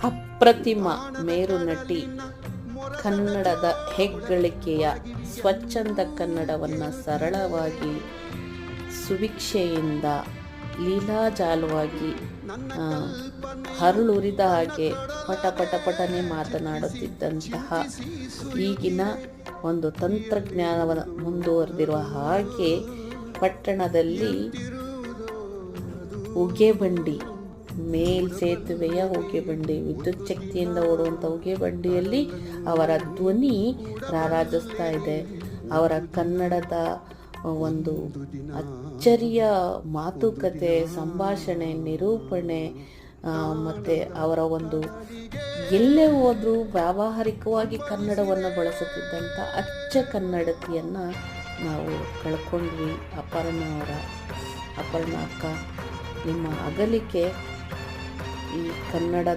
ಅಪ್ರತಿಮ ಮೇರುನಟಿ, ಕನ್ನಡದ ಹೆಗ್ಗಳಿಕೆಯ ಸ್ವಚ್ಛಂದ ಕನ್ನಡವನ್ನು ಸರಳವಾಗಿ ಸುಭಿಕ್ಷೆಯಿಂದ ಲೀಲಾಜಾಲವಾಗಿ ಹರಳುರಿದ ಹಾಗೆ ಪಟನೆ ಮಾತನಾಡುತ್ತಿದ್ದಂತಹ ಈಗಿನ ಒಂದು ತಂತ್ರಜ್ಞಾನವನ್ನು ಮುಂದುವರೆದಿರುವ ಹಾಗೆ ಪಟ್ಟಣದಲ್ಲಿ ಉಗೆಬಂಡಿ, ಮೇಲ್ಸೇತುವೆಯ ಉಗೆಬಂಡಿ, ವಿದ್ಯುತ್ ಶಕ್ತಿಯಿಂದ ಓಡುವಂಥ ಉಗೆಬಂಡಿಯಲ್ಲಿ ಅವರ ಧ್ವನಿ ರಾರಾಜಿಸ್ತಾ ಇದೆ. ಅವರ ಕನ್ನಡದ ಒಂದು ಅಚ್ಚರಿಯ ಮಾತುಕತೆ, ಸಂಭಾಷಣೆ, ನಿರೂಪಣೆ ಮತ್ತು ಅವರ ಒಂದು ಎಲ್ಲೇ ಹೋದರೂ ವ್ಯಾವಹಾರಿಕವಾಗಿ ಕನ್ನಡವನ್ನು ಬಳಸುತ್ತಿದ್ದಂಥ ಅಚ್ಚ ಕನ್ನಡತಿಯನ್ನು ನಾವು ಕಳ್ಕೊಂಡ್ವಿ. ಅಪರ್ಣ ಅಕ್ಕ, ನಿಮ್ಮ ಅಗಲಿಕೆ ಈ ಕನ್ನಡದ